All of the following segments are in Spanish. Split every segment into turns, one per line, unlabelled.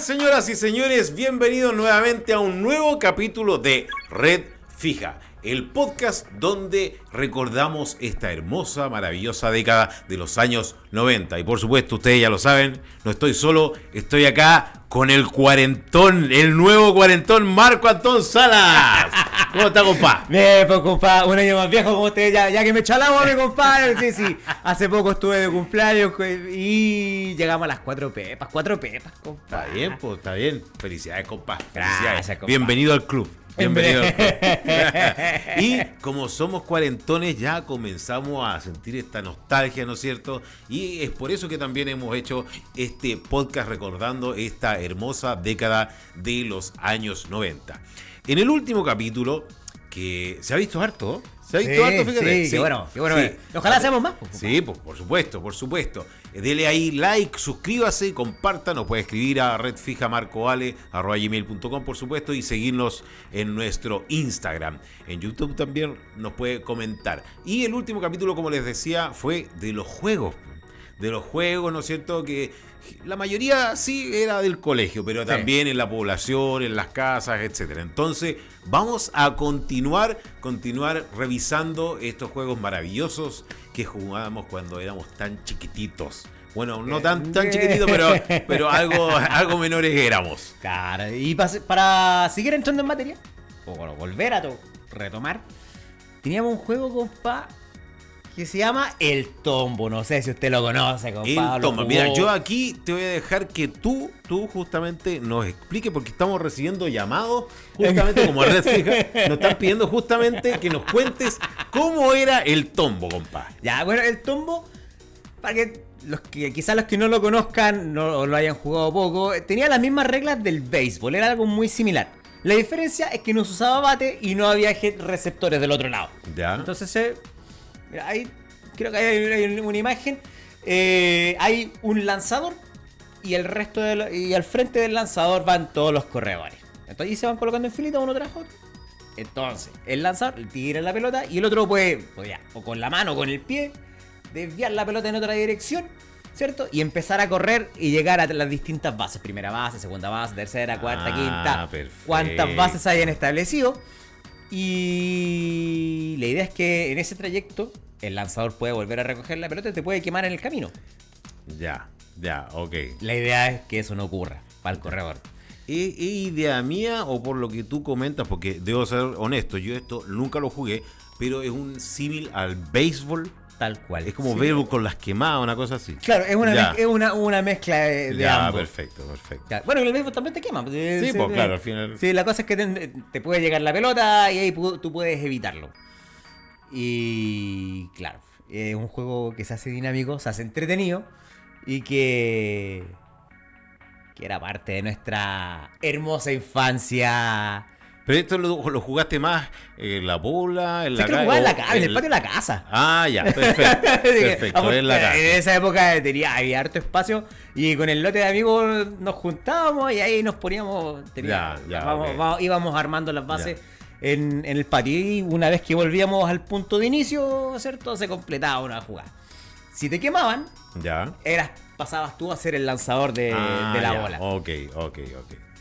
señoras y señores? Bienvenidos nuevamente a un nuevo capítulo de Red Fija, el podcast donde recordamos esta hermosa, maravillosa década de los años 90. Y por supuesto, ustedes ya lo saben, no estoy solo, estoy acá con el cuarentón, el nuevo cuarentón, Marco Antón Salas. ¿Cómo está, compa?
Bien, pues, compa, un año más viejo como usted, ya que me chalamos, mi compadre. Sí. Hace poco estuve de cumpleaños y llegamos a las 4 pepas, compa.
Está bien, pues, está bien. Felicidades, compa.
Gracias,
Felicidades.
compa.
Bienvenido al club. Bienvenido al club. Y como somos cuarentones, ya comenzamos a sentir esta nostalgia, ¿no es cierto? Y es por eso que también hemos hecho este podcast recordando esta hermosa década de los años 90. En el último capítulo, que se ha visto harto, fíjate.
Sí, qué bueno.
Sí.
Ojalá hacemos más.
Sí, pues, por supuesto. Dele ahí like, suscríbase, comparta, nos puede escribir a redfijamarcoale@gmail.com, por supuesto, y seguirnos en nuestro Instagram. En YouTube también nos puede comentar. Y el último capítulo, como les decía, fue de los juegos, ¿no es cierto? Que la mayoría sí era del colegio, pero también en la población, en las casas, etcétera. Entonces, vamos a continuar revisando estos juegos maravillosos que jugábamos cuando éramos tan chiquititos. Bueno, no tan chiquititos, pero algo menores éramos.
Claro, y para seguir entrando en materia, o bueno, volver a retomar, teníamos un juego, compa, que se llama El Tombo. No sé si usted lo conoce, compa.
El Tombo. Mira, yo aquí te voy a dejar que tú justamente nos expliques, porque estamos recibiendo llamados justamente como Red Fija. Nos están pidiendo justamente que nos cuentes cómo era El Tombo, compa.
Ya, bueno, El Tombo, para que quizás los que no lo conozcan o lo hayan jugado poco, tenía las mismas reglas del béisbol, era algo muy similar. La diferencia es que no se usaba bate y no había receptores del otro lado.
Ya.
Entonces, mira, ahí creo que hay una imagen. Hay un lanzador y el resto y al frente del lanzador van todos los corredores. Entonces ahí se van colocando en filita uno tras otro. Entonces, el lanzador tira la pelota y el otro puede o con la mano o con el pie desviar la pelota en otra dirección, ¿cierto? Y empezar a correr y llegar a las distintas bases. Primera base, segunda base, tercera, cuarta, quinta.
Perfecto.
Cuantas bases hayan establecido. Y la idea es que en ese trayecto el lanzador puede volver a recoger la pelota y te puede quemar en el camino.
Ya, ok.
La idea es que eso no ocurra para el corredor.
¿Es idea mía o por lo que tú comentas? Porque debo ser honesto, yo esto nunca lo jugué, pero es un símil al béisbol.
Tal cual.
Es como béisbol con las quemadas, una cosa así.
Claro, es una mezcla de ambos.
Perfecto.
Ya. Bueno, el béisbol también te quema.
Sí, pues claro, al final.
Sí, la cosa es que te puede llegar la pelota y ahí tú puedes evitarlo. Y claro, es un juego que se hace dinámico, se hace entretenido y que era parte de nuestra hermosa infancia.
Pero esto lo jugaste más en la bola, en la
calle. En el patio de la casa.
Ah, ya, perfecto. En la casa.
En esa época había harto espacio y con el lote de amigos nos juntábamos y ahí nos poníamos. Íbamos armando las bases en el patio y una vez que volvíamos al punto de inicio, ¿cierto? Se completaba una jugada. Si te quemaban, pasabas tú a ser el lanzador de la bola.
Ok.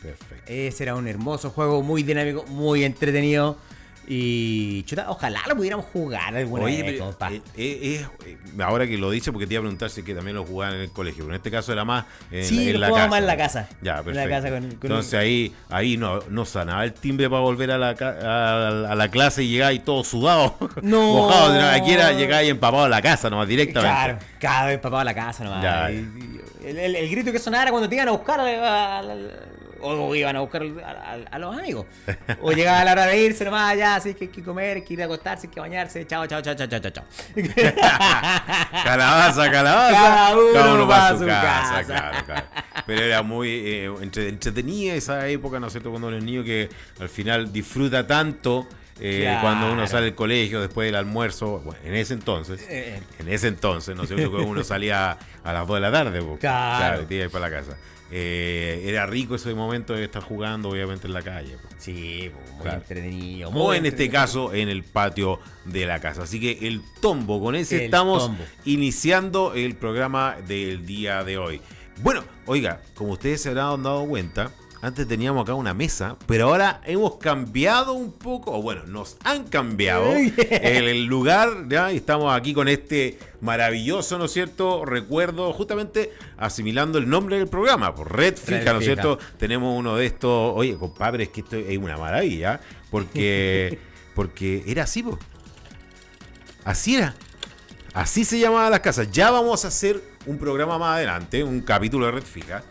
Perfecto.
Ese era un hermoso juego, muy dinámico, muy entretenido. Y chuta, ojalá lo pudiéramos jugar alguna vez, compa.
Ahora que lo dice, porque te iba a preguntar si es que también lo jugaban en el colegio, pero en este caso era más en la
casa.
Más
en la casa.
Ya, perfecto.
En la casa
entonces ahí no sonaba el timbre para volver a la clase y llegar ahí todo sudado, mojado. Aquí llegaba y empapado a la casa nomás directamente.
Claro, empapado a la casa nomás. El grito que sonaba era cuando te iban a buscar o iban a buscar a los amigos. O llegaba la hora de irse nomás, ya, así que hay que comer, hay que ir a acostarse, hay que bañarse. Chao.
Calabaza.
Cada uno para su casa.
Claro. Pero era muy entretenida esa época, ¿no es cierto? Cuando uno es niño que al final disfruta tanto. Cuando uno sale del colegio después del almuerzo, bueno, en ese entonces, ¿no es cierto? Que uno salía a las 2 de la tarde, claro, te ibas para la casa. Era rico ese momento de estar jugando, obviamente, en la calle.
Sí, muy entretenido.
O en este caso, en el patio de la casa. Así que el tombo, con ese estamos iniciando el programa del día de hoy. Bueno, oiga, como ustedes se habrán dado cuenta, antes teníamos acá una mesa, pero ahora hemos cambiado un poco, o bueno, nos han cambiado el lugar, ¿ya? Y estamos aquí con este maravilloso, ¿no es cierto?, recuerdo, justamente asimilando el nombre del programa, por Red Fija, ¿no es cierto? Tenemos uno de estos, oye, compadre, es que esto es una maravilla, porque era así, po. Así era. Así se llamaban las casas. Ya vamos a hacer un programa más adelante, un capítulo de Red Fija.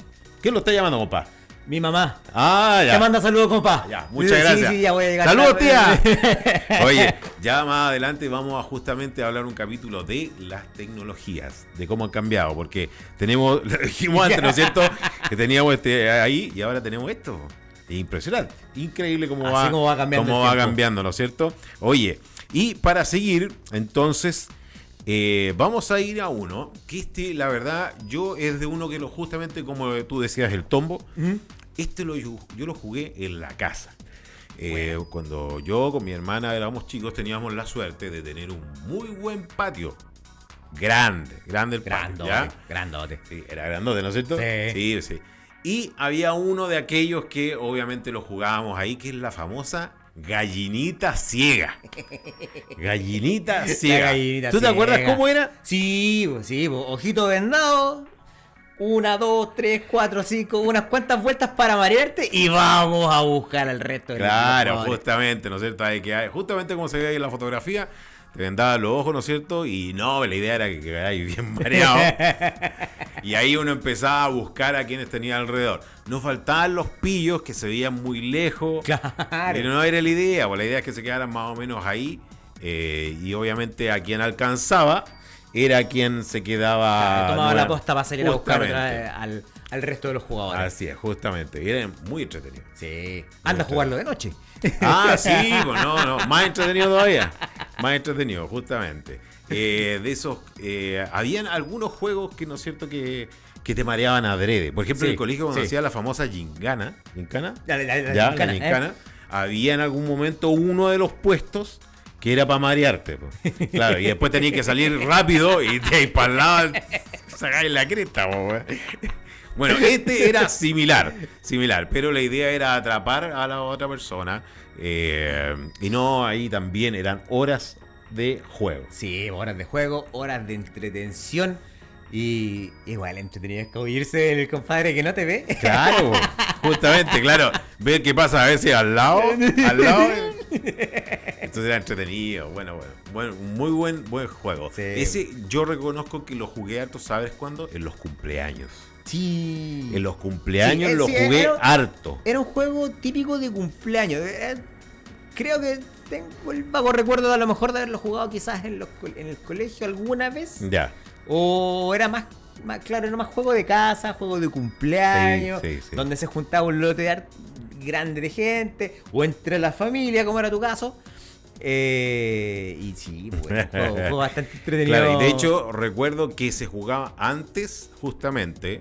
¿Quién lo está llamando, compadre?
Mi mamá.
Ah, ya.
Te manda saludos, compa.
Ya, muchas gracias.
Sí, ya voy a llegar.
¡Saludos, tía! Oye, ya más adelante vamos a justamente hablar un capítulo de las tecnologías, de cómo han cambiado, porque tenemos, lo dijimos antes, ¿no es cierto? Que teníamos ahí y ahora tenemos esto. Es impresionante, increíble cómo va cambiando, ¿no es cierto? Oye, y para seguir, entonces, vamos a ir a uno, que la verdad, yo es de uno que justamente como tú decías, el tombo, yo lo jugué en la casa. Bueno. Cuando yo con mi hermana éramos chicos, teníamos la suerte de tener un muy buen patio. Grande el patio, ¿ya?
Grandote.
Sí, era grandote, ¿no es cierto?
Sí.
Sí. Y había uno de aquellos que obviamente lo jugábamos ahí, que es la famosa gallinita ciega. Gallinita ciega. ¿Tú te acuerdas cómo era?
Sí, ojito vendado. 1, 2, 3, 4, 5, unas cuantas vueltas para marearte y vamos a buscar al resto de
Claro, justamente, ¿no es cierto? Justamente como se ve ahí en la fotografía, te vendaban los ojos, ¿no es cierto? Y no, la idea era que quedarais bien mareado. Y ahí uno empezaba a buscar a quienes tenía alrededor. No faltaban los pillos que se veían muy lejos.
Claro.
Pero no era la idea, pues la idea es que se quedaran más o menos ahí. Y obviamente a quien alcanzaba era quien se quedaba.
Tomaba la posta para salir a buscar al resto de los jugadores.
Así es, justamente. Y era muy entretenido.
Sí. Anda a jugarlo de noche.
Ah, sí, pues no. Más entretenido todavía. Más entretenido, justamente. De esos, habían algunos juegos que, ¿no es cierto?, que te mareaban adrede. Por ejemplo, en el colegio cuando hacía la famosa gincana. ¿Gincana? La gincana. Había en algún momento uno de los puestos que era para marearte, pues. Claro, y después tenías que salir rápido y te para el lado sacáis la cresta, pues. Bueno, este era similar, pero la idea era atrapar a la otra persona, y no, ahí también eran horas de juego.
Sí, horas de juego, horas de entretención. Y igual entretenido es como irse del compadre que no te ve.
Claro, justamente, claro. Ver qué pasa a veces al lado. Entonces era entretenido. Bueno, muy buen juego. Sí. Ese yo reconozco que lo jugué harto, ¿sabes cuándo? En los cumpleaños.
Sí.
En los cumpleaños lo jugué harto.
Era un juego típico de cumpleaños. Creo que tengo el vago recuerdo de a lo mejor de haberlo jugado quizás en el colegio alguna vez.
Ya.
O era más claro, era más juego de casa, juego de cumpleaños,
sí.
donde se juntaba un lote grande de gente, o entre la familia, como era tu caso. Y sí, bueno, juego bastante entretenido.
Claro, y de hecho recuerdo que se jugaba antes, justamente,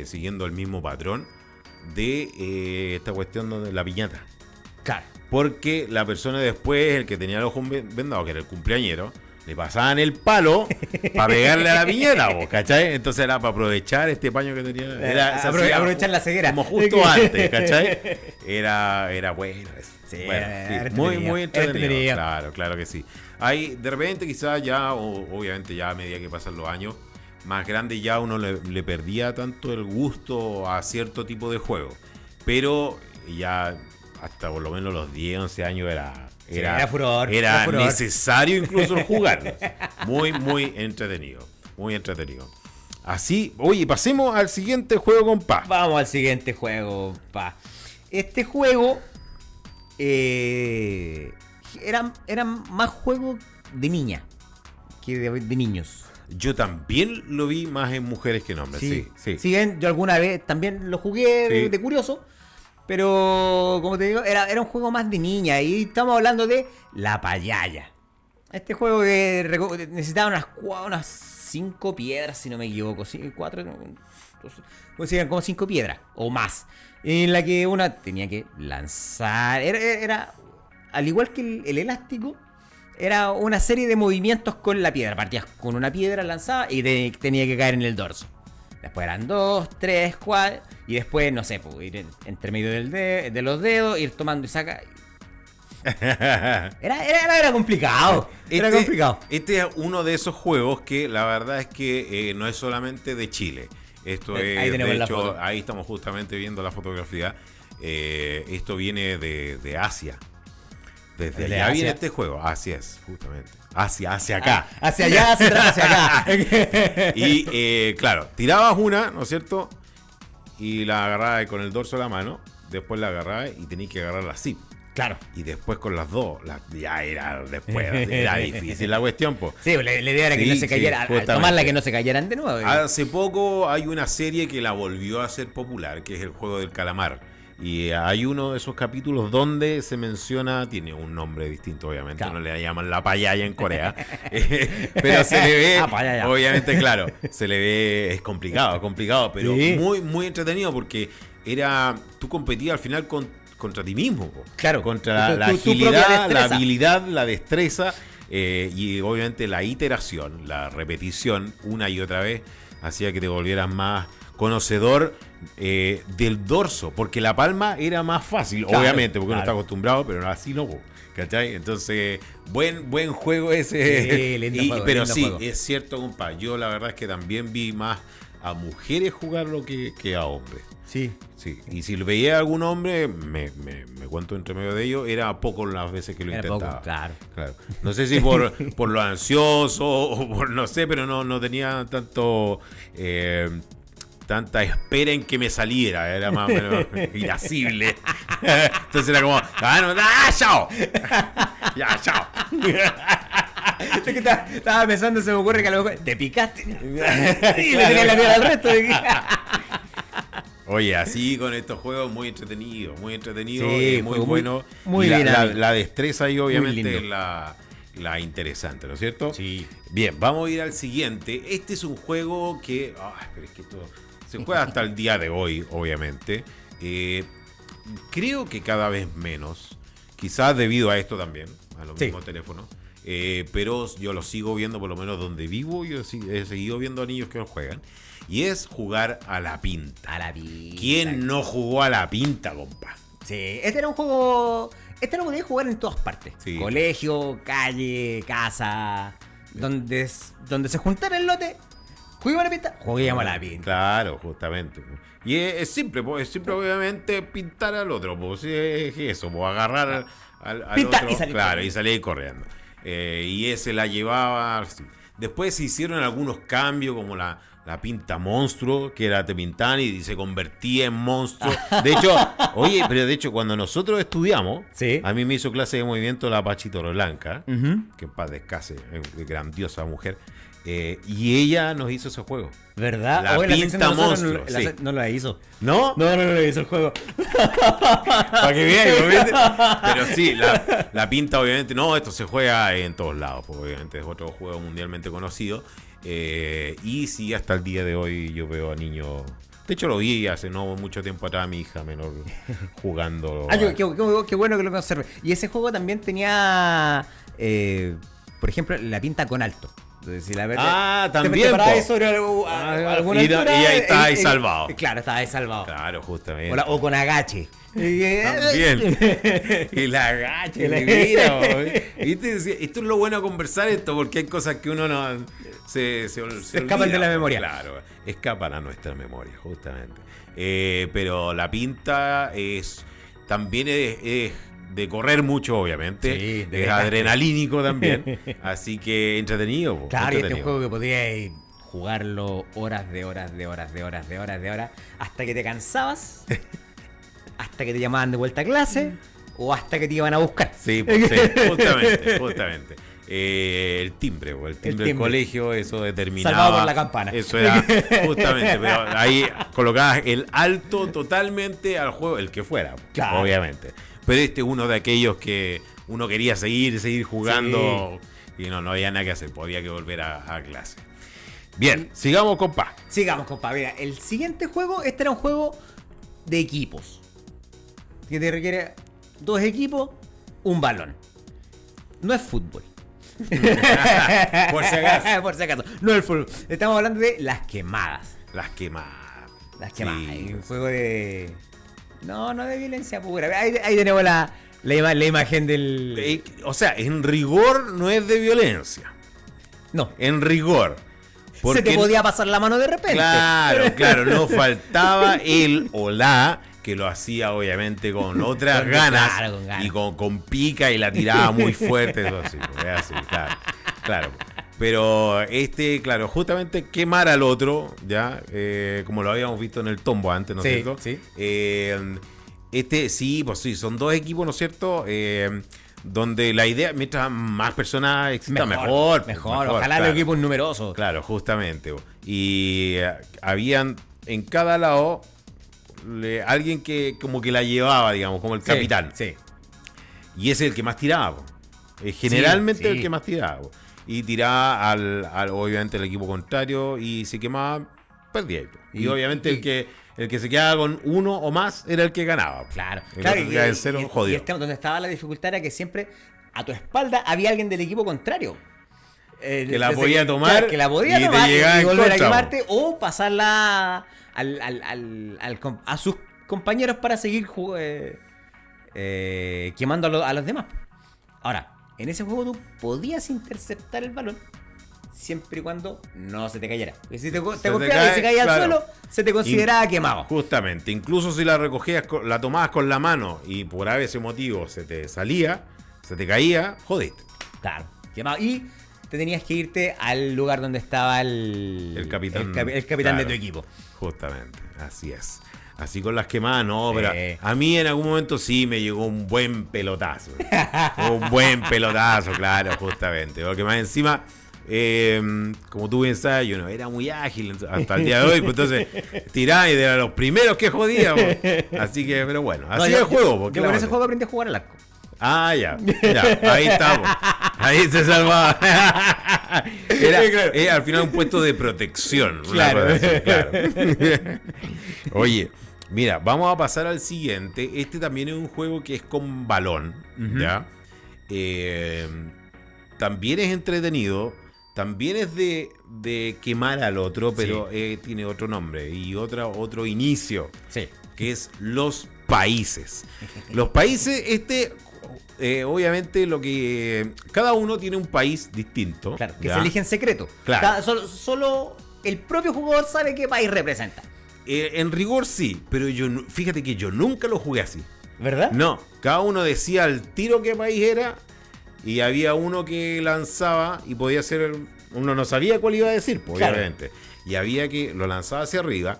siguiendo el mismo patrón, de esta cuestión de la piñata.
Claro.
Porque la persona después, el que tenía el ojo vendado, que era el cumpleañero, le pasaban el palo para pegarle a la piñata, ¿cachai? Entonces era para aprovechar este paño que tenía.
Aprovechar la ceguera.
Como justo antes, ¿cachai? Era bueno eso.
Sí,
bueno, sí, muy entretenido. Claro que sí. Hay, de repente quizás ya, obviamente ya a medida que pasan los años, más grande ya uno le perdía tanto el gusto a cierto tipo de juego. Pero ya hasta por lo menos los 10, 11 años era furor. Era necesario incluso jugar. Muy entretenido. Así, oye, pasemos al siguiente juego, compa.
Vamos al siguiente juego, compa. Este juego era más juego de niña que de niños.
Yo también lo vi más en mujeres que en hombres. Sí.
Si bien yo alguna vez también lo jugué de curioso. Pero, como te digo, era un juego más de niña. Y estamos hablando de la payaya. Este juego que necesitaba unas 5 piedras, si no me equivoco. 4, eran como 5 piedras o más. En la que una tenía que lanzar. Era al igual que el elástico, era una serie de movimientos con la piedra. Partías con una piedra lanzada y tenía que caer en el dorso. Después eran 2, 3, 4. Y después, no sé, pues, ir entre medio de los dedos, ir tomando y saca. Era complicado. Era complicado.
Este es uno de esos juegos que la verdad es que no es solamente de Chile. Esto es,
ahí tenemos
de
la
hecho,
foto.
ahí estamos justamente viendo la fotografía. Esto viene de Asia. Desde
¿De
allá
Asia?
viene este juego. Así es, justamente. Hacia acá.
Hacia allá, hacia acá.
Y claro, tirabas una, ¿no es cierto? Y la agarrabas con el dorso de la mano. Después la agarrabas y tenías que agarrarla así.
Claro.
Y después con las dos, ya era después, era difícil la cuestión, pues.
Sí, la idea era que
Sí,
no se cayera,
sí,
al
justamente.
tomarla que no se cayeran de nuevo.
Hace poco hay una serie que la volvió a hacer popular, que es el juego del calamar. Y hay uno de esos capítulos donde se menciona, tiene un nombre distinto, obviamente,
Claro.
no le llaman la payaya en Corea, pero se le ve,
Payaya.
obviamente, claro, se le ve, es complicado, pero
Sí.
muy, muy entretenido porque tú competías al final contra ti mismo, po.
Claro.
Contra
Tu
la
propia
agilidad, la
destreza.
habilidad, la destreza y obviamente la iteración, la repetición una y otra vez hacía que te volvieras más conocedor del dorso, porque la palma era más fácil,
Claro,
obviamente, porque uno está
claro.
acostumbrado, pero así no, po, ¿cachai? Entonces, buen juego ese.
Sí, lindo juego,
pero
lindo
sí,
juego.
es cierto, compa, yo la verdad es que también vi más a mujeres jugarlo que a hombres.
Sí.
Sí, y si veía a algún hombre, me cuento entre medio de ellos, era poco las veces que lo
Era
intentaba.
poco, claro.
No sé si por lo ansioso o por no sé, pero no tenía tanta espera en que me saliera, era más o menos irascible. Entonces era como, chao. Ya, chao.
Es que estaba pensando, se me ocurre que a lo mejor te picaste y le tenías la piel al resto.
Oye, así con estos juegos muy entretenidos, muy
Sí,
muy
juego
bueno.
muy
Y la
dinámico.
la destreza y obviamente
lindo.
es la interesante, ¿no es cierto?
Sí.
Bien, vamos a ir al siguiente. Este es un juego que, pero es que esto se juega hasta el día de hoy, obviamente. Creo que cada vez menos, quizás debido a esto también, a los
Sí.
mismos teléfonos. Pero yo lo sigo viendo, por lo menos donde vivo, yo he seguido viendo a niños que lo juegan. Y es jugar a la pinta.
A la pinta.
¿Quién no jugó a la pinta, compa?
Sí, este era un juego. Este lo podías jugar en todas partes.
Sí.
Colegio, calle, casa. Donde se juntara el lote. ¿Juguemos a la pinta? Juguemos a la pinta.
Claro, justamente. Y es simple, obviamente pintar al otro, pues es eso, pues agarrar al
Pintar
otro,
y salir
claro,
corriendo.
y salir corriendo. Y ese la llevaba. Sí. Después se hicieron algunos cambios, como la pinta monstruo, que era te pintaban y se convertía en monstruo. De hecho, cuando nosotros estudiamos,
Sí.
a mí me hizo clase de movimiento la Pachito Blanca,
Ujú.
que en paz descanse, grandiosa mujer. Y ella nos hizo ese juego.
¿Verdad?
La
Hoy
pinta
sección de nosotros
monstruo, sí.
no la hizo.
¿No?
No lo hizo el juego.
Para que vean, ¿viste? Pero sí, la pinta obviamente, no, esto se juega en todos lados, porque obviamente es otro juego mundialmente conocido. Y sí, hasta el día de hoy yo veo a niños. De hecho, lo vi hace no mucho tiempo atrás a mi hija menor jugando.
Qué bueno que lo conserve. Y ese juego también tenía, por ejemplo, la pinta con alto. Entonces, si la verdad,
también,
te parabas
po.
sobre alguna
y
altura,
ahí está ahí salvado.
Claro, estaba ahí salvado.
Claro, justamente.
O con agache.
También. Y la agache, mira, ¿viste? Esto es lo bueno de conversar esto, porque hay cosas que uno no se
escapan
olvida,
de la memoria.
Claro, escapan a nuestra memoria, justamente. Pero la pinta también es de correr mucho, obviamente.
Sí, de
es
desgaste.
adrenalínico también. Así que entretenido. Po,
Claro, y este
entretenido.
juego que podías jugarlo horas, hasta que te cansabas, hasta que te llamaban de vuelta a clase, o hasta que te iban a buscar.
Sí, pues, sí, justamente. El timbre del colegio, eso determinaba.
Salvado por la campana.
Eso era justamente, pero ahí colocabas el alto totalmente al juego, el que fuera,
Claro.
obviamente. Pero este es uno de aquellos que uno quería seguir jugando y no había nada que hacer, pues había que volver a clase. Bien, sigamos, compa.
Sigamos, compa. Mira, el siguiente juego, este era un juego de equipos. Que te requiere 2 equipos, un balón. No es fútbol.
Por si acaso.
Por si acaso. No es fútbol. Estamos hablando de las quemadas.
Las quemadas.
Las quemadas.
Sí.
Un juego de... No de violencia pura. Ahí tenemos la imagen del...
O sea, en rigor no es de violencia.
No.
En rigor.
Se te podía pasar la mano de repente.
Claro, no faltaba el o la que lo hacía obviamente con otras ganas,
con ganas.
Y con pica y la tiraba muy fuerte, eso así, claro. Pero claro, justamente quemar al otro, ya, como lo habíamos visto en el tombo antes, ¿no es cierto?
Sí.
Sí, son dos equipos, ¿no es cierto? Donde la idea, mientras más personas existan, mejor.
Ojalá
claro.
los equipos numerosos.
Claro, justamente. Y habían en cada lado alguien que como que la llevaba, digamos, como el capitán.
Sí.
Y ese es el que más tiraba. Generalmente
Sí.
el que más tiraba. Y tiraba obviamente al equipo contrario y se quemaba, perdía. Y obviamente el que se quedaba con uno o más era el que ganaba.
Claro.
Y cero, jodido.
Y el tema donde estaba la dificultad era que siempre a tu espalda había alguien del equipo contrario.
Que la podía tomar
que la podía
y te
tomar
llegaba
y
en
volver a
contra,
quemarte o pasarla a sus compañeros para seguir quemando a los demás. Ahora, en ese juego tú podías interceptar el balón siempre y cuando no se te cayera. Y si te golpeaba y se caía al suelo, se te consideraba quemado.
Justamente, incluso si la recogías, la tomabas con la mano y por ese motivo se te salía, se te caía, jodiste.
Claro, quemado. Y te tenías que irte al lugar donde estaba el
capitán,
el capitán de tu equipo.
Justamente, así es. Así con las quemadas, no,
Sí.
pero a mí en algún momento sí me llegó un buen pelotazo. Un buen pelotazo, claro, justamente. Porque más encima, como tú bien sabes, yo no era muy ágil hasta el día de hoy, pues entonces tiraba y era los primeros que jodía. Pues. Así que, pero bueno, así es el juego. Porque
Yo con ese juego aprendí a jugar al arco.
Ah, ya, ahí estamos. Ahí se salvaba. Era al final un puesto de protección.
Claro.
Claro. Oye, mira, vamos a pasar al siguiente. Este también es un juego que es con balón, ¿ya? También es entretenido. También es de quemar al otro, pero tiene otro nombre y otro inicio.
Sí.
Que es los países. Los países, obviamente cada uno tiene un país distinto.
Claro, que
¿ya?
se elige en secreto.
Claro.
Solo el propio jugador sabe qué país representa.
En rigor sí, pero fíjate que yo nunca lo jugué así.
¿Verdad?
No, cada uno decía al tiro qué país era y había uno que lanzaba y podía ser, uno no sabía cuál iba a decir, pues,
claro.
Obviamente. Y había que lo lanzaba hacia arriba.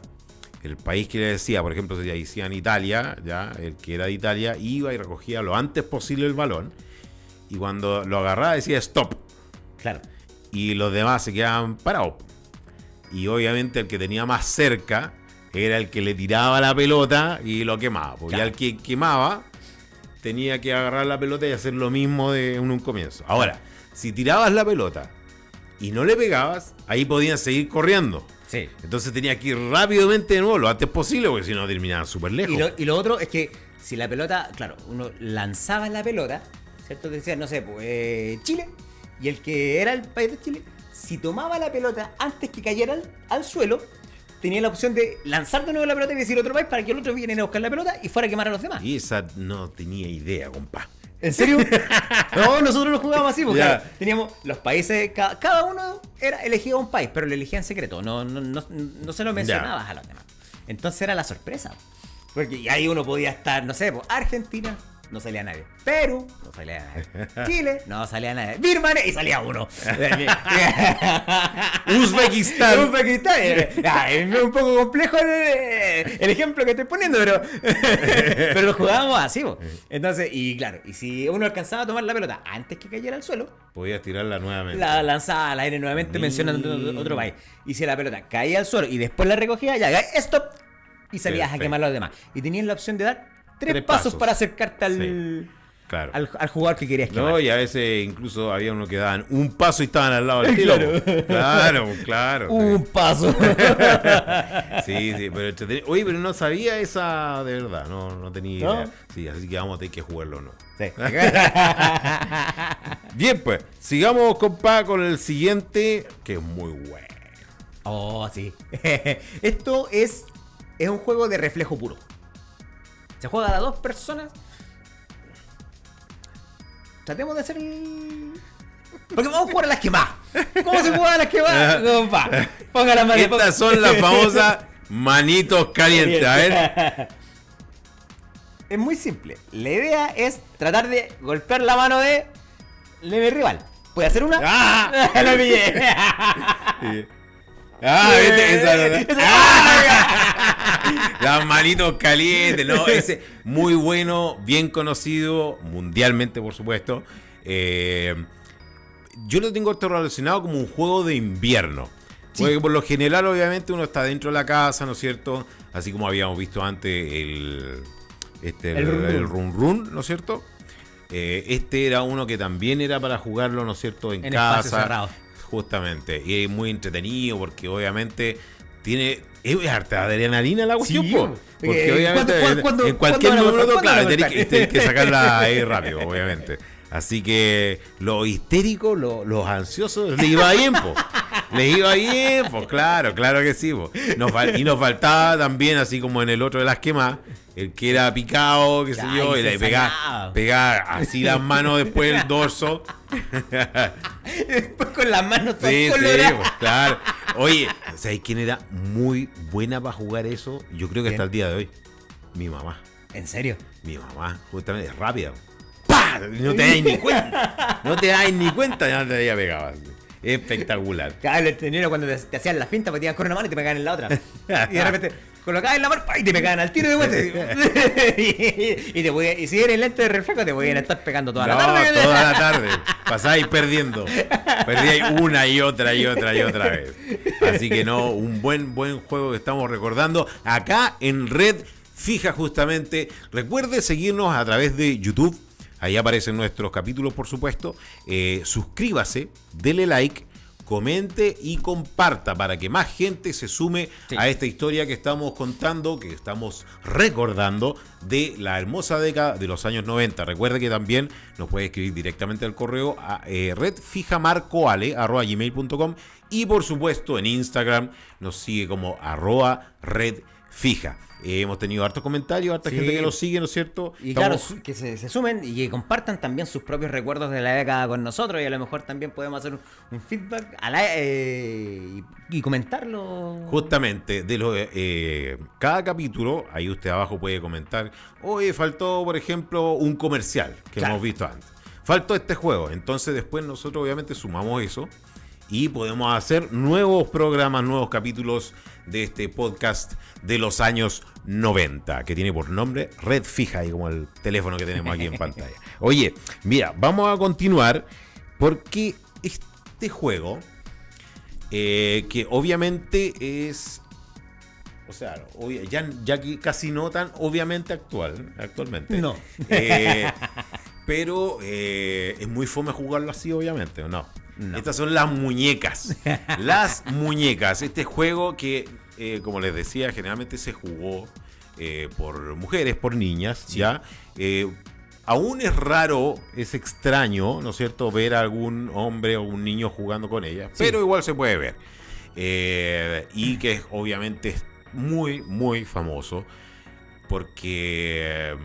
El país que le decía, por ejemplo, si decían Italia, ya el que era de Italia iba y recogía lo antes posible el balón y cuando lo agarraba decía stop.
Claro.
Y los demás se quedaban parados. Y obviamente el que tenía más cerca era el que le tiraba la pelota y lo quemaba. Porque
Claro.
ya el que quemaba tenía que agarrar la pelota y hacer lo mismo de un comienzo. Ahora, si tirabas la pelota y no le pegabas, ahí podían seguir corriendo.
Sí.
Entonces tenía que ir rápidamente de nuevo lo antes posible porque si no terminaban súper lejos.
Y lo otro es que si la pelota, claro, uno lanzaba la pelota, ¿cierto? Decía, no sé, pues Chile, y el que era el país de Chile, si tomaba la pelota antes que cayera al suelo, tenía la opción de lanzar de nuevo la pelota y decir otro país para que el otro viniera a buscar la pelota y fuera a quemar a los demás.
Y esa no tenía idea, compa.
¿En serio? No, nosotros lo jugábamos así, porque
Ya.
claro, teníamos los países, cada uno elegía un país, pero lo elegía en secreto, no se lo mencionabas a los demás. Entonces era la sorpresa. Porque ahí uno podía estar, no sé, pues, Argentina, no salía nadie. Perú, no salía nadie. Chile, no salía nadie. Birmania, y salía uno.
Uzbekistán.
Uzbekistán. Es un poco complejo el ejemplo que estoy poniendo, pero lo jugábamos así, po. Entonces, y claro, y si uno alcanzaba a tomar la pelota antes que cayera al suelo,
Podías tirarla nuevamente.
la lanzaba al aire nuevamente mencionando otro país. Y si la pelota caía al suelo y después la recogía, ya, stop. Y salías
Perfecto.
a quemar a los demás. Y tenías la opción de dar tres
Tres
pasos
pasos.
para acercarte
Sí, claro.
al jugador que querías quemar.
No, y a veces incluso había uno que daban un paso y estaban al lado del tiro. Claro.
Un paso.
Sí, pero entretenido. Oye, pero no sabía esa de verdad, no tenía
¿No?
idea. Sí, así que vamos a tener que jugarlo, ¿no?
Sí.
Bien, pues, sigamos, compa, con el siguiente, que es muy bueno.
Oh, sí. Esto es un juego de reflejo puro. Se juega a 2 personas. Tratemos de hacer el... Porque vamos a jugar a las quemadas. ¿Cómo se juega a las quemadas? Compa, ponga la mano.
Estas son las famosas manitos calientes. A ver.
Es muy simple. La idea es tratar de golpear la mano de mi rival. ¿Puede hacer una?
¡Ah!
Lo pillé.
¿Viste? ¡Ah! Las manitos calientes, ¿no? Ese muy bueno, bien conocido, mundialmente, por supuesto. Yo lo tengo esto relacionado como un juego de invierno. Sí. Porque por lo general, obviamente, uno está dentro de la casa, ¿no es cierto? Así como habíamos visto antes el Run Run, ¿no es cierto? Este era uno que también era para jugarlo, ¿no es cierto? En casa. Justamente. Y es muy entretenido porque obviamente tiene... Es harta adrenalina la cuestión, sí, porque obviamente en cualquier minuto, claro, tenés que sacarla ahí rápido, obviamente. Así que los histéricos, los ansiosos, les iba bien, po. Les iba bien, pues claro que sí, po. Y nos faltaba también, así como en el otro de las quemas, el que era picado, qué sé yo, y le pegaba así las manos después el dorso.
Después con las manos todo
sí, pues, claro. Oye, ¿sabes quién era muy buena para jugar eso? Yo creo que hasta el día de hoy. Mi mamá.
¿En serio?
Mi mamá, justamente, es rápida. ¡Pah! No te das ni cuenta. No te das ni cuenta, ya te había pegado. Espectacular.
Claro, el tenero cuando te hacían la finta, metían con una mano y te pegaban en la otra. Y de repente colocabas en la mano y te pegaban al tiro de vuelta. Y si eres lente de reflejo, te podían estar pegando toda la tarde.
Toda la tarde. Pasáis perdiendo. Perdíais una y otra vez. Así que no, un buen juego que estamos recordando acá en Red Fija, justamente. Recuerde seguirnos a través de YouTube. Ahí aparecen nuestros capítulos, por supuesto. Suscríbase, dele like, comente y comparta para que más gente se sume a esta historia que estamos contando, que estamos recordando de la hermosa década de los años 90. Recuerde que también nos puede escribir directamente al correo a redfijamarcoale@gmail.com y por supuesto en Instagram nos sigue como @redfija. Hemos tenido hartos comentarios, harta gente que nos sigue, ¿no es cierto?
Y claro, que se sumen y que compartan también sus propios recuerdos de la década con nosotros y a lo mejor también podemos hacer un feedback y comentarlo.
Justamente, cada capítulo, ahí usted abajo puede comentar, oye, faltó, por ejemplo, un comercial que hemos visto antes. Faltó este juego. Entonces después nosotros obviamente sumamos eso y podemos hacer nuevos programas, nuevos capítulos de este podcast de los años 90, que tiene por nombre Red Fija, y como el teléfono que tenemos aquí en pantalla. Oye, mira, vamos a continuar porque este juego, que obviamente es, o sea, ya casi no tan obviamente actualmente.
No.
Pero es muy fome jugarlo así, obviamente, ¿o no? No. Estas son las muñecas. Las muñecas. Este juego que, como les decía, generalmente se jugó por mujeres, por niñas, sí. ¿Ya? Aún es raro, es extraño, ¿no es cierto?, ver a algún hombre o un niño jugando con ellas, sí. Pero igual se puede ver. Y que obviamente es muy, muy famoso porque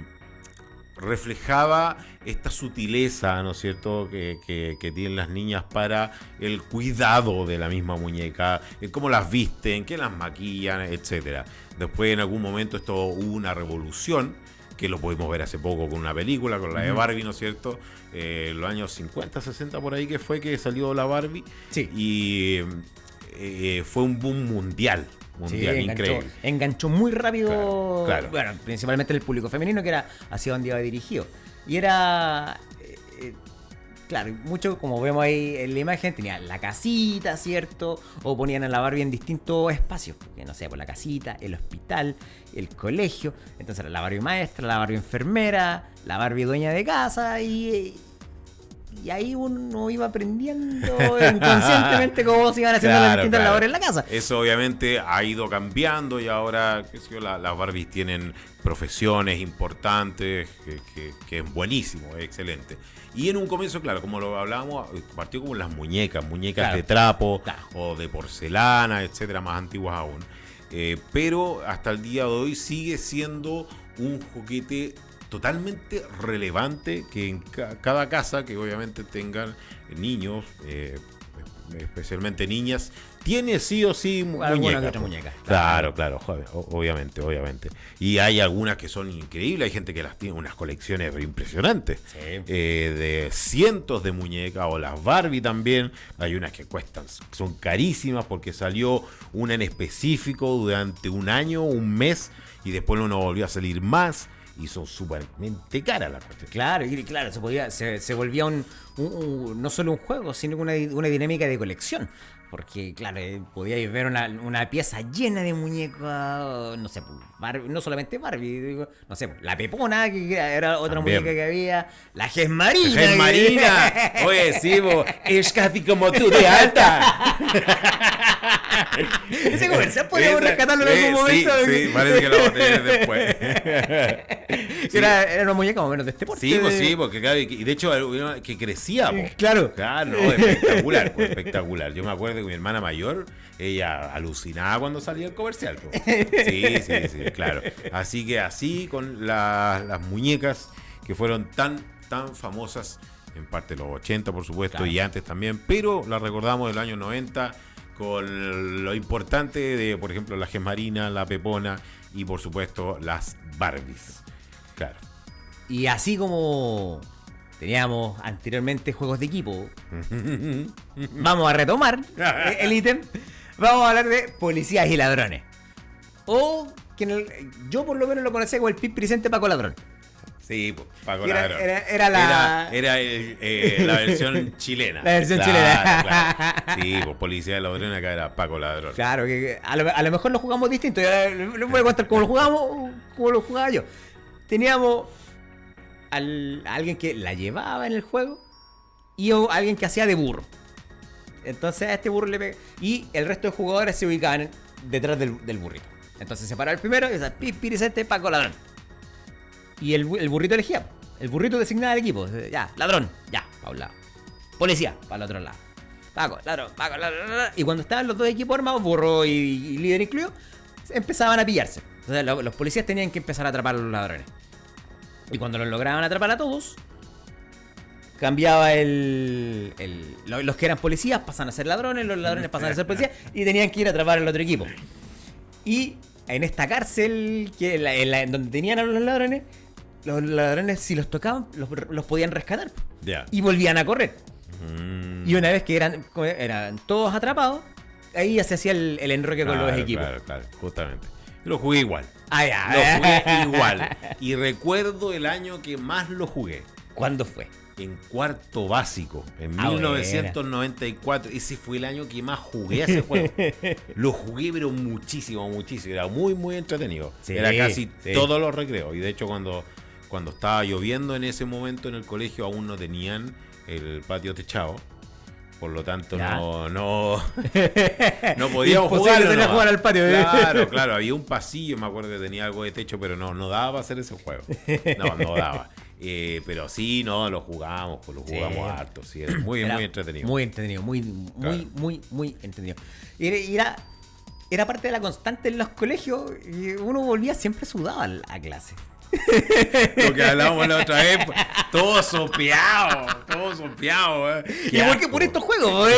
reflejaba esta sutileza, ¿no es cierto?, que tienen las niñas para el cuidado de la misma muñeca, cómo las visten, que las maquillan, etcétera. Después en algún momento esto hubo una revolución, que lo pudimos ver hace poco con una película, con la de Barbie, ¿no es cierto? Los años 50, 60 por ahí que fue que salió la Barbie. Sí. Y fue un boom mundial, sí, increíble.
Enganchó muy rápido,
claro.
Bueno, principalmente el público femenino, que era hacia donde iba dirigido. Y era, claro, mucho como vemos ahí en la imagen, tenía la casita, ¿cierto? O ponían a la Barbie en distintos espacios, porque no sé, por la casita, el hospital, el colegio. Entonces era la Barbie maestra, la Barbie enfermera, la Barbie dueña de casa y Y ahí uno iba aprendiendo inconscientemente cómo se iban haciendo las distintas labores en la casa.
Eso obviamente ha ido cambiando y ahora, qué sé yo, las Barbies tienen profesiones importantes, que es buenísimo, es excelente. Y en un comienzo, claro, como lo hablábamos, partió como las muñecas
Claro.
de trapo
Claro.
o de porcelana, etcétera, más antiguas aún. Pero hasta el día de hoy sigue siendo un juguete totalmente relevante que en cada casa que obviamente tengan niños, especialmente niñas, tiene sí o sí
Alguna que
muñecas.
otra muñeca.
Claro, joder, obviamente. Y hay algunas que son increíbles, hay gente que las tiene unas colecciones impresionantes,
Sí.
de cientos de muñecas, o las Barbie también, hay unas que cuestan, son carísimas porque salió una en específico durante un año, un mes, y después no volvió a salir más, y son súpermente caras las cuestiones.
Claro, y claro, se volvía no solo un juego, sino una dinámica de colección. Porque, claro, podíais ver una pieza llena de muñecas, no sé, Barbie, no solamente Barbie, digo, no sé, la Pepona, que era otra
También.
muñeca que había, la Ges Marina.
¡Ges Marina! Oye, sí, es casi como tú de alta.
Ese comercial podríamos rescatarlo en algún momento.
Sí, parece que lo vamos a tener después. Sí.
Era una muñeca más o menos de este porte.
Sí, porque claro, y de hecho que crecía, po.
Claro.
Claro, no, espectacular, pues, espectacular. Yo me acuerdo que mi hermana mayor, ella alucinaba cuando salía el comercial, po. Sí, claro. Así que así con las muñecas que fueron tan famosas, en parte los 80 por supuesto,
Claro.
y antes también, pero las recordamos del año 90 con lo importante de, por ejemplo, la Ges Marina, la Pepona y por supuesto las Barbies. Claro.
Y así como teníamos anteriormente juegos de equipo, vamos a retomar el ítem. Vamos a hablar de policías y ladrones. O que yo por lo menos lo conocía como el Pip Presente Paco Ladrón.
Sí, Paco
Era-
Ladrón.
era la-
Era la versión chilena.
La versión chilena.
Claro. Sí, pues Policía de Ladrón, acá era Paco Ladrón.
Claro, que a lo mejor lo jugamos distinto. Les voy a contar cómo lo jugamos, cómo lo jugaba yo. Teníamos a alguien que la llevaba en el juego y alguien que hacía de burro. Entonces a este burro le pega. Y el resto de jugadores se ubicaban detrás del burrito. Entonces se paraba el primero y decía, Piricente, Paco Ladrón. Y el burrito elegía. El burrito designaba al equipo. Ya, ladrón, ya, para un lado. Policía, para el otro lado. Paco, ladrón. Y cuando estaban los dos equipos armados, burro y líder incluido, empezaban a pillarse. Entonces los policías tenían que empezar a atrapar a los ladrones. Y cuando los lograban atrapar a todos, cambiaba los que eran policías pasan a ser ladrones, los ladrones pasan a ser policías y tenían que ir a atrapar al otro equipo. Y en esta cárcel en donde tenían a los ladrones si los tocaban los podían rescatar
Ya.
y volvían a correr.
Mm.
Y una vez que eran todos atrapados, ahí ya se hacía el enroque con los equipos.
Claro, justamente. Yo lo jugué igual.
Ah, ya.
Lo jugué igual. Y recuerdo el año que más lo jugué.
¿Cuándo fue?
En cuarto básico, en
Ah,
1994. Ese fue el año que más jugué a ese juego. Lo jugué, pero muchísimo. Era muy entretenido.
Sí,
Era casi
sí.
todos los recreos. Y de hecho, cuando estaba lloviendo en ese momento en el colegio, aún no tenían el patio techado. Por lo tanto,
Ya.
no podíamos
Imposible
jugar.
jugar al patio.
Claro. Había un pasillo, me acuerdo que tenía algo de techo, pero no daba para hacer ese juego. No daba. Pero sí, lo jugamos, pues lo jugamos
Sí.
harto. Sí, era muy entretenido.
Muy entretenido,
Claro.
muy entretenido. Era parte de la constante en los colegios y uno volvía siempre sudado a clase.
Lo que hablábamos la otra vez, pues, todo sopeado.
Y porque por estos juegos,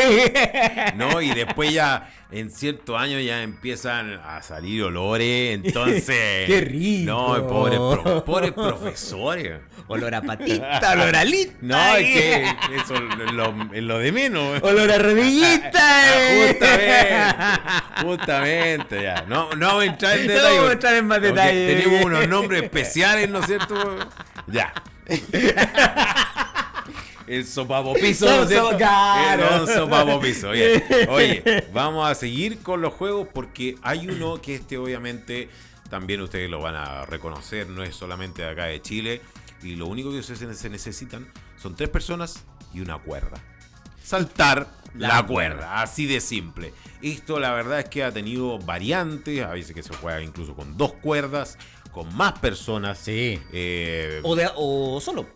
No, y después ya en ciertos años ya empiezan a salir olores, entonces...
¡Qué rico!
No, pobres profesores.
Olor a patita, olor a lista.
No, es que eso es lo de menos.
Olor a rodillita.
Justamente, ya. No vamos a entrar en
No
detalle.
vamos a entrar en más
porque
detalle.
Tenemos unos nombres especiales, ¿no es cierto? Ya. El sopapopiso, ¿no es cierto?
Claro.
El sopapopiso, bien. Oye, vamos a seguir con los juegos porque hay uno que obviamente también ustedes lo van a reconocer, no es solamente de acá de Chile, y lo único que se necesitan son 3 personas y una cuerda. Saltar la cuerda, así de simple. Esto la verdad es que ha tenido variantes, a veces que se juega incluso con 2 cuerdas, con más personas.
Sí. O solo.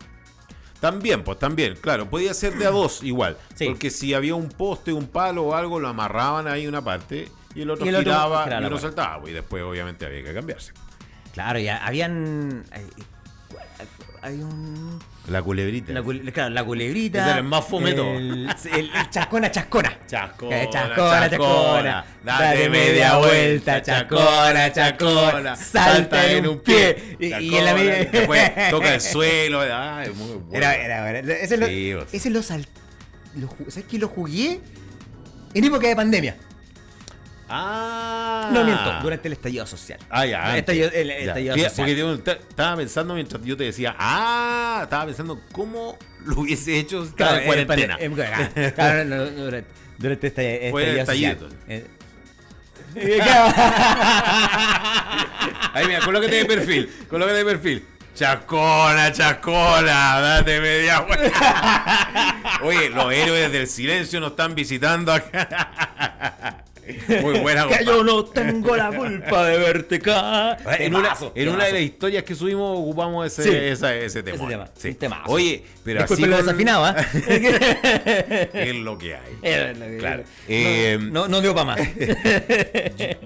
También, pues también, claro, podía ser de a 2 igual.
Sí.
Porque si había un poste, un palo o algo, lo amarraban ahí una parte y el otro
Y el otro
giraba
giraba
y
la
uno
cuerda.
saltaba. Y después obviamente había que cambiarse.
Claro, ya habían. Hay un.
La culebrita.
Claro, la culebrita.
Ese era el más fometo.
El chascona.
Chascona,
Chascona. Date media vuelta, chascona. Salta en un pie. Y en la media.
Después toca el suelo. Ay, muy bueno.
Era. Ese
Sí,
¿sabes que lo jugué en época de pandemia?
Ah.
No miento, durante el estallido social.
Ah, ya.
El estallido
Ya.
social.
Porque estaba pensando mientras yo te decía, estaba pensando cómo lo hubiese hecho si estaba en cuarentena.
Claro, durante este
Fue el
estallido
estallido.
social.
Ahí mira, colócate de perfil. Chascona, date media vuelta. Oye, los héroes del silencio nos están visitando acá. Muy buena,
Que
compadre.
yo no tengo la culpa de verte caer.
En una de las historias que subimos ocupamos ese tema. Sí.
Un temazo.
Oye, pero
Disculpe
así
lo desafinado,
es lo que hay. Claro.
No dio para más.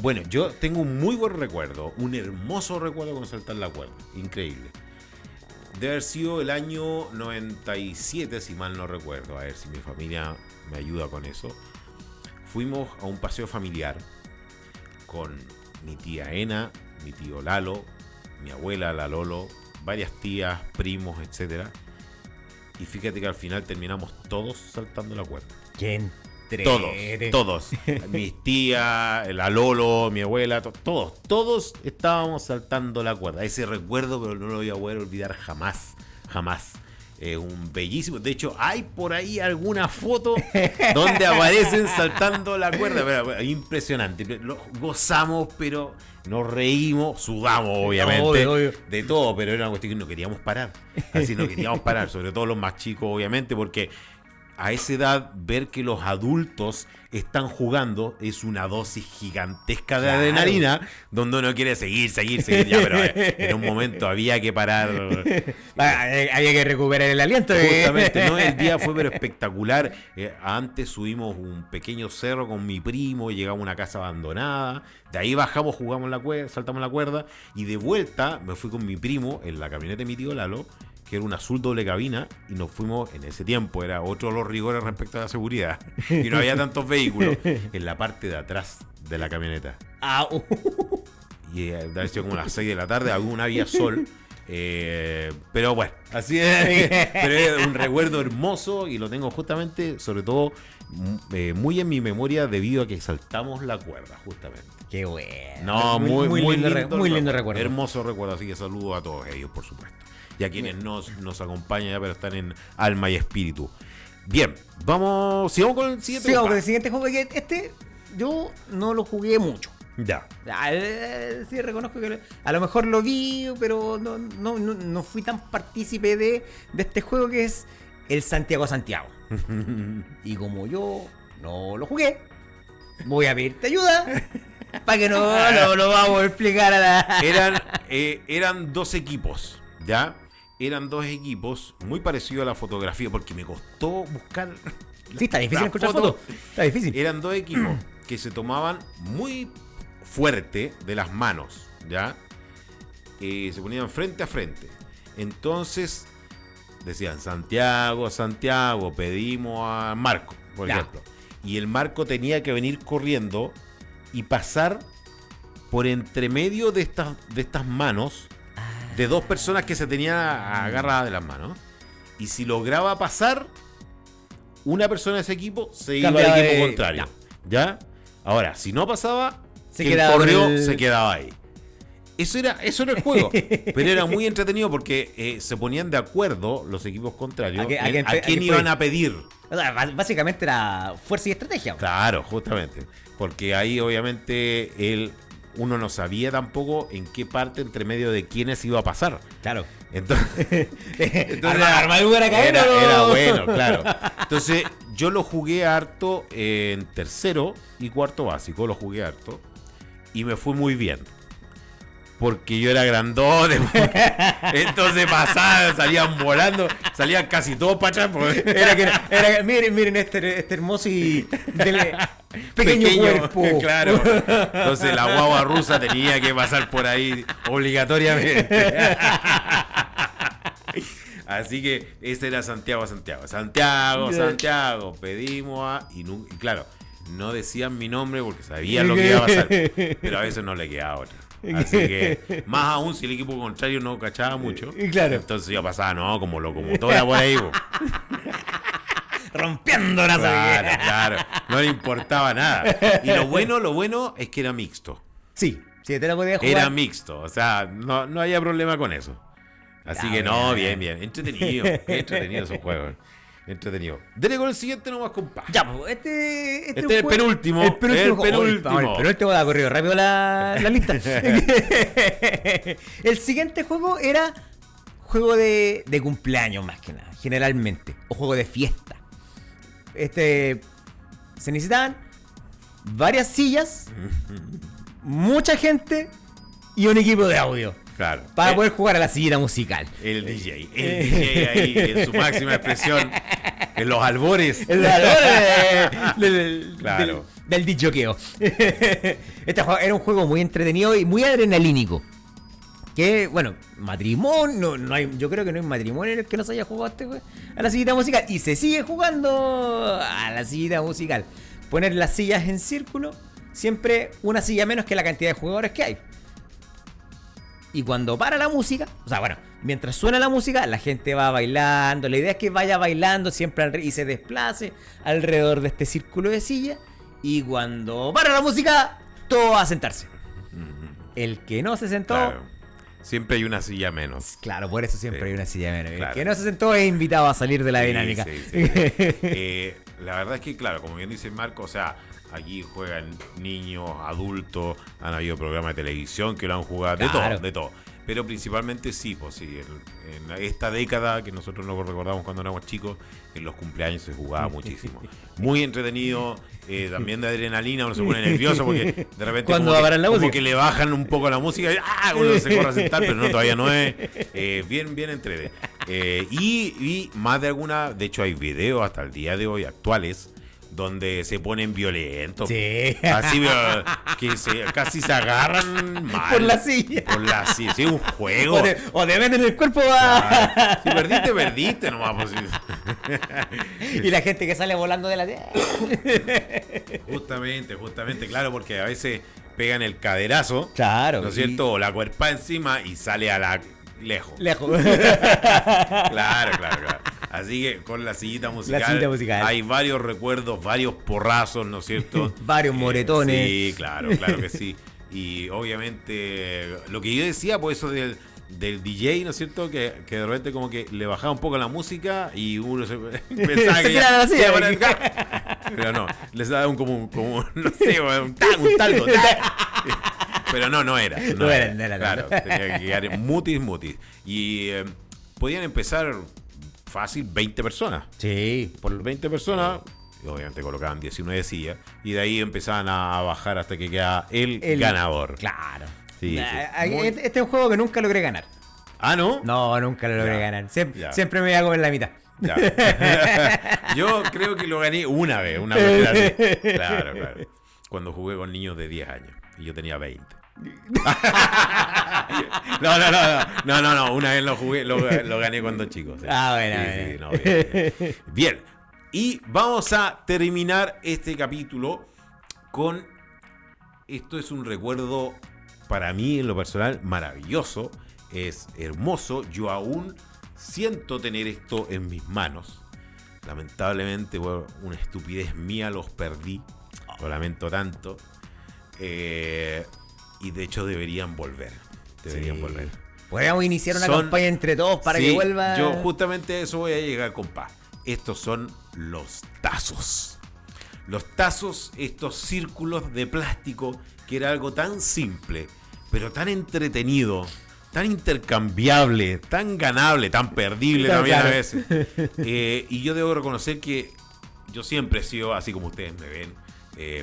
Bueno, yo tengo un muy buen recuerdo, un hermoso recuerdo con saltar la cuerda. Increíble. Debe haber sido el año 97, si mal no recuerdo. A ver si mi familia me ayuda con eso. Fuimos a un paseo familiar con mi tía Ena, mi tío Lalo, mi abuela, la Lolo, varias tías, primos, etcétera. Y fíjate que al final terminamos todos saltando la cuerda.
¿Quién?
Todos. Mis tías, la Lolo, mi abuela, todos estábamos saltando la cuerda. Ese recuerdo, pero no lo voy a poder olvidar jamás. Un bellísimo. De hecho, hay por ahí alguna foto donde aparecen saltando la cuerda. Pero, impresionante. Lo gozamos, pero nos reímos, sudamos, obviamente.
Obvio.
De todo, pero era una cuestión que no queríamos parar. Así no queríamos parar, sobre todo los más chicos, obviamente, porque a esa edad ver que los adultos están jugando es una dosis gigantesca de adrenalina, donde uno quiere seguir ya, pero en un momento había que parar.
Había que recuperar el aliento.
Justamente, ¿no? El día fue pero espectacular. Antes subimos un pequeño cerro con mi primo, llegamos a una casa abandonada, de ahí bajamos, jugamos la cuerda, saltamos la cuerda, y de vuelta me fui con mi primo en la camioneta de mi tío Lalo, que era un azul doble cabina, y nos fuimos, en ese tiempo era otro de los rigores respecto a la seguridad, y no había tantos vehículos, en la parte de atrás de la camioneta. Y debe haber sido como las 6 de la tarde, aún había sol, pero bueno, así es. Pero es un recuerdo hermoso y lo tengo justamente, sobre todo, muy en mi memoria debido a que saltamos la cuerda, justamente.
Qué bueno.
No, muy
lindo recuerdo.
Hermoso recuerdo, así que saludo a todos ellos, por supuesto. Y a quienes nos acompañan ya, pero están en alma y espíritu. Bien, sigamos con el siguiente.
Sigamos con el siguiente juego, que yo no lo jugué mucho.
Ya.
Sí, reconozco que a lo mejor lo vi, pero no fui tan partícipe de este juego, que es el Santiago. Y como yo no lo jugué, voy a pedirte ayuda para que no lo vamos a explicar a la...
Eran 2 equipos, ¿ya? Eran 2 equipos, muy parecido a la fotografía, porque me costó buscar.
Sí, está difícil encontrar fotos. Está difícil.
Eran 2 equipos que se tomaban muy fuerte de las manos, ¿ya? Se ponían frente a frente. Entonces decían Santiago, pedimos a Marco, por ejemplo. Y el Marco tenía que venir corriendo y pasar por entre medio de estas manos de 2 personas que se tenían agarradas de las manos. Y si lograba pasar, una persona de ese equipo se iba al equipo contrario. ¿Ya? Ahora, si no pasaba, quien corrió se quedaba ahí. Eso era el juego. Pero era muy entretenido porque se ponían de acuerdo los equipos contrarios a quién iban a pedir.
O sea, básicamente era fuerza y estrategia.
Claro, justamente. Porque ahí obviamente uno no sabía tampoco en qué parte entre medio de quiénes iba a pasar.
Claro.
Entonces
armadura
era bueno, claro. Entonces yo lo jugué harto en tercero y cuarto básico, lo jugué harto y me fue muy bien. Porque yo era grandote, entonces pasaban, salían volando, salían casi todos para atrás.
Miren este hermoso y pequeño cuerpo.
Claro. Entonces la guagua rusa tenía que pasar por ahí obligatoriamente. Así que ese era Santiago. Pedimos y claro, no decían mi nombre porque sabían lo que iba a pasar, pero a veces no le quedaba otra. Así que, más aún si el equipo contrario no cachaba mucho,
claro.
Entonces yo pasaba, no, como locomotora por ahí.
Rompiendo la
claro, no le importaba nada. Y lo bueno es que era mixto.
Sí, te la podías jugar.
Era mixto, o sea, no había problema con eso. Así que bien. Entretenido esos juegos. Entretenido. Dele con el siguiente nomás, compa.
Ya, pues, este
es el penúltimo.
El penúltimo ha corrido rápido la lista. El siguiente juego era juego de cumpleaños más que nada, generalmente. O juego de fiesta. Se necesitaban varias sillas, mucha gente y un equipo de audio.
Claro.
Para poder jugar a la sillita musical.
El DJ ahí en su máxima expresión. En los albores.
Claro. Del disjoqueo. Este juego era un juego muy entretenido y muy adrenalínico. Que, bueno, matrimonio. Yo creo que no hay matrimonio en el que no se haya jugado a la sillita musical. Y se sigue jugando a la sillita musical. Poner las sillas en círculo. Siempre una silla menos que la cantidad de jugadores que hay. Y cuando para la música, o sea, bueno, mientras suena la música, la gente va bailando. La idea es que vaya bailando siempre y se desplace alrededor de este círculo de silla. Y cuando para la música, todo va a sentarse. El que no se sentó...
Claro. Siempre hay una silla menos.
Claro, por eso siempre hay una silla menos. Claro. El que no se sentó es invitado a salir de la dinámica.
Sí. La verdad es que, claro, como bien dice Marco, o sea... Aquí juegan niños, adultos, han habido programas de televisión que lo han jugado, de todo. Pero principalmente sí, pues sí, en esta década que nosotros nos recordamos cuando éramos chicos, en los cumpleaños se jugaba muchísimo. Muy entretenido, también de adrenalina, uno se pone nervioso porque de repente como que le bajan un poco la música y uno se corre a sentar, pero no, todavía no es. Bien entretenido. Y más de alguna, de hecho hay videos hasta el día de hoy actuales, donde se ponen violentos.
Sí.
Así que casi se agarran mal.
Por la silla.
Sí, un juego.
O te meten el cuerpo.
Claro. Si perdiste nomás. Pues, sí.
Y la gente que sale volando de la
Justamente, claro, porque a veces pegan el caderazo.
Claro.
¿No es cierto? O la cuerpa encima y sale a la lejos. Claro. Así que con la sillita musical hay varios recuerdos, varios porrazos, ¿no es cierto?
Varios moretones.
Sí, claro que sí. Y obviamente lo que yo decía, pues eso del DJ, ¿no es cierto? Que de repente como que le bajaba un poco la música y uno pensaba que ya se iba a poner pero no, les daba como no sé, un taldo. Pero no era. Claro, tenía que quedar mutis. Y podían empezar fácil 20 personas.
Sí.
Por 20 personas, obviamente colocaban 19 sillas, y de ahí empezaban a bajar hasta que queda el ganador.
Claro.
Sí.
Este es un juego que nunca logré ganar.
¿Ah, no?
No, nunca lo logré ganar. Siempre me voy a comer la mitad.
Yo creo que lo gané una vez así. Claro. Cuando jugué con niños de 10 años y yo tenía 20. No, una vez lo jugué, lo gané cuando chico. Sí.
Bueno.
Bien. Y vamos a terminar este capítulo con... Esto es un recuerdo para mí en lo personal maravilloso. Es hermoso. Yo aún siento tener esto en mis manos. Lamentablemente, por una estupidez mía, los perdí. Lo lamento tanto. Y de hecho deberían volver. Volver.
Podríamos iniciar una campaña entre todos para que vuelva.
Yo justamente a eso voy a llegar, compa. Estos son los tazos. Los tazos, estos círculos de plástico que era algo tan simple, pero tan entretenido, tan intercambiable, tan ganable, tan perdible también a veces. Y yo debo reconocer que yo siempre he sido, así como ustedes me ven,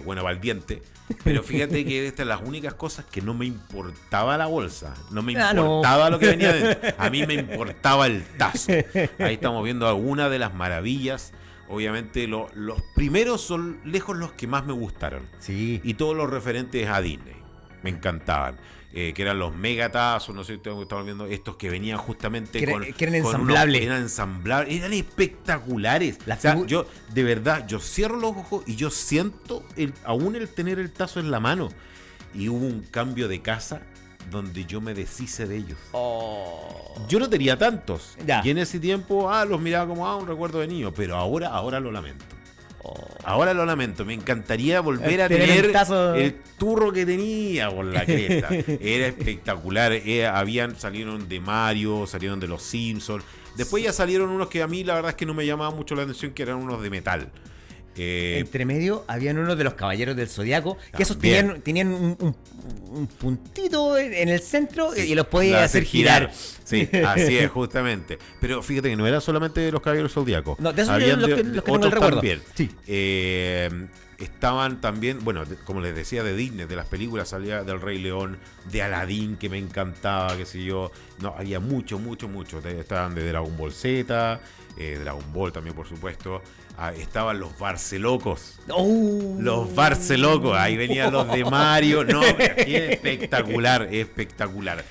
bueno, valiente. Pero fíjate que estas son las únicas cosas que no me importaba la bolsa. No me importaba lo que venía dentro. A mí me importaba el tazo. Ahí estamos viendo algunas de las maravillas. Obviamente los primeros son lejos los que más me gustaron.
Sí.
Y todos los referentes a Disney. Me encantaban. Que eran los megatazos, no sé si ustedes estaban viendo, estos que venían justamente
que eran ensamblables.
Eran ensamblables, eran espectaculares. O sea, yo, de verdad, yo cierro los ojos y yo siento aún el tener el tazo en la mano. Y hubo un cambio de casa donde yo me deshice de ellos. Yo no tenía tantos.
Ya.
Y en ese tiempo, los miraba como un recuerdo de niño, pero ahora lo lamento. Ahora lo lamento, me encantaría volver a tener el turro que tenía por la cresta. Era espectacular. Salieron de Mario, salieron de los Simpsons. Después ya salieron unos que a mí la verdad es que no me llamaban mucho la atención, que eran unos de metal.
Entre medio habían unos de los Caballeros del Zodiaco, que esos tenían un puntito en el centro, sí, y los podías hacer girar.
Sí, así es, justamente. Pero fíjate que no era solamente de los Caballeros del Zodiaco.
No, de esos habían los que tengo el recuerdo.
También.
Sí.
Estaban también, bueno, como les decía, de Disney, de las películas, salía del Rey León, de Aladdin, que me encantaba, qué sé yo. No, había mucho. Estaban de Dragon Ball Z, Dragon Ball también, por supuesto. Estaban los Barcelocos. Los Barcelocos, ahí venían los de Mario. No, espectacular.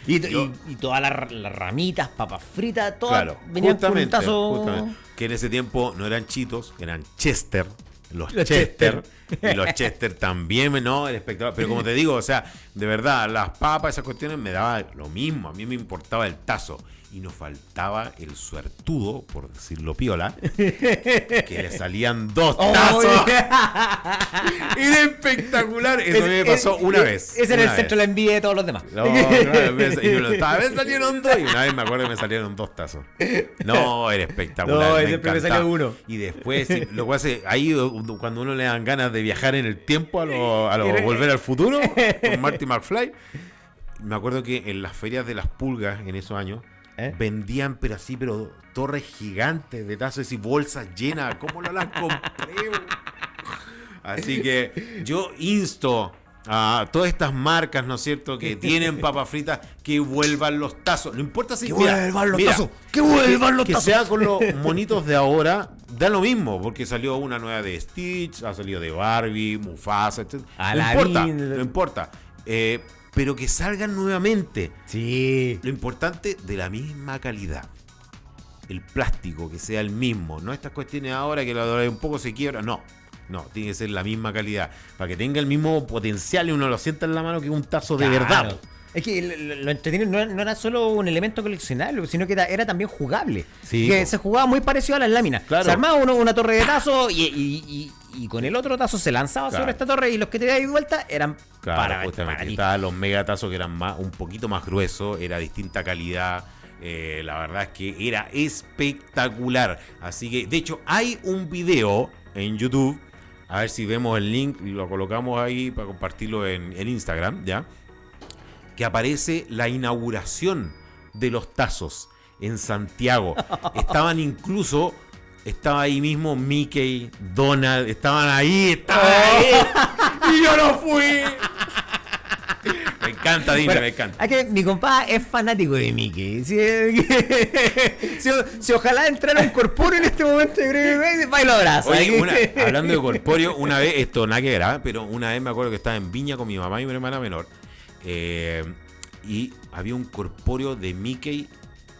Y todas las ramitas, papas fritas, todas venían con un tazo.
Justamente, que en ese tiempo no eran Cheetos, eran Chester. Los Chester. Y los Chester también, ¿no? El espectacular. Pero como te digo, o sea, de verdad, las papas, esas cuestiones me daban lo mismo. A mí me importaba el tazo. Y nos faltaba el suertudo, por decirlo piola, que le salían 2 tazos. Era espectacular. Eso me pasó una vez.
Ese era el centro de la envidia de todos los demás.
No, una vez salieron 2 y una vez me acuerdo que me salieron 2 tazos. No, era espectacular.
No, siempre me salió uno.
Y después, lo que hace, ahí cuando uno le dan ganas de viajar en el tiempo a lo Volver al Futuro, con Marty McFly, me acuerdo que en las ferias de las pulgas en esos años, vendían, pero torres gigantes de tazos y bolsas llenas. ¿Cómo no las compré? Así que yo insto a todas estas marcas, ¿no es cierto?, que tienen papas fritas, que vuelvan los tazos. No importa si...
Que vuelvan los tazos. Que vuelvan los tazos.
Que sea con los monitos de ahora, da lo mismo, porque salió una nueva de Stitch, ha salido de Barbie, Mufasa, etc. No importa. Pero que salgan nuevamente.
Sí.
Lo importante, de la misma calidad. El plástico, que sea el mismo. No estas cuestiones ahora que un poco se quiebra. No, tiene que ser la misma calidad. Para que tenga el mismo potencial y uno lo sienta en la mano que un tazo de verdad.
Es que lo entretenido no era solo un elemento coleccionable, sino que era también jugable.
Sí,
que se jugaba muy parecido a las láminas.
Claro.
Se armaba una torre de tazo y con el otro tazo se lanzaba sobre esta torre, y los que te dais vuelta eran para ti.
Estaban los megatazos que eran un poquito más gruesos, era distinta calidad. La verdad es que era espectacular. Así que, de hecho, hay un video en YouTube. A ver si vemos el link y lo colocamos ahí para compartirlo en Instagram, ¿ya? Que aparece la inauguración de los tazos en Santiago. Estaba ahí mismo Mickey, Donald, estaban ahí. Y yo no fui. Me encanta, Disney, me encanta.
Es que mi compa es fanático de Mickey. Si ojalá entrara un corpóreo en este momento, yo creo que va y lo abraza.
Oye, hablando de corpóreo, una vez, esto nada que ver, pero una vez me acuerdo que estaba en Viña con mi mamá y mi hermana menor. Y había un corpóreo de Mickey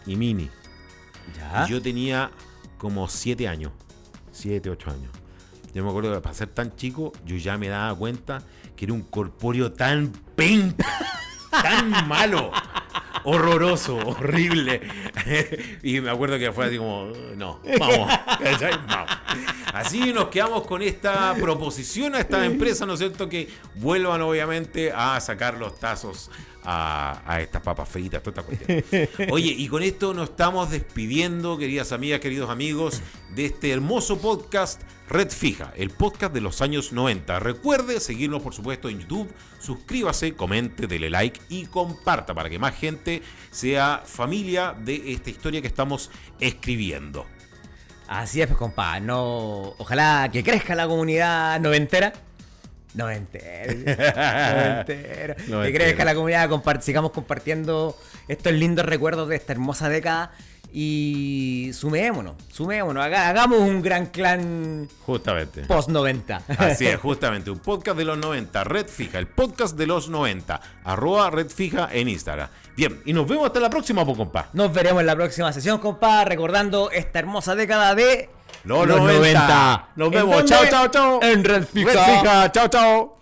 y Minnie.
¿Ya?
Y yo tenía como 7 años. 7, 8 años. Yo me acuerdo que para ser tan chico, yo ya me daba cuenta que era un corpóreo tan penca, tan malo, horroroso, horrible. Y me acuerdo que fue así como, no, vamos. Así nos quedamos con esta proposición a estas empresas, ¿no es cierto? Que vuelvan obviamente a sacar los tazos a estas papas fritas, toda esta cuestión. Oye, y con esto nos estamos despidiendo, queridas amigas, queridos amigos, de este hermoso podcast Red Fija, el podcast de los años 90. Recuerde seguirnos, por supuesto, en YouTube, suscríbase, comente, dele like y comparta para que más gente sea familia de esta historia que estamos escribiendo.
Así es, pues, compa. No, ojalá que crezca la comunidad noventera. Noventera. Que crezca la comunidad, sigamos compartiendo estos lindos recuerdos de esta hermosa década. Y sumémonos, hagamos un gran clan.
Justamente.
Post 90.
Así es, justamente, un podcast de los 90, Red Fija, el podcast de los 90, @Red Fija en Instagram. Bien, y nos vemos hasta la próxima, compa.
Nos veremos en la próxima sesión, compa, recordando esta hermosa década de
los 90. Nos vemos, chao.
En Red Fija.
Red Fija, chao.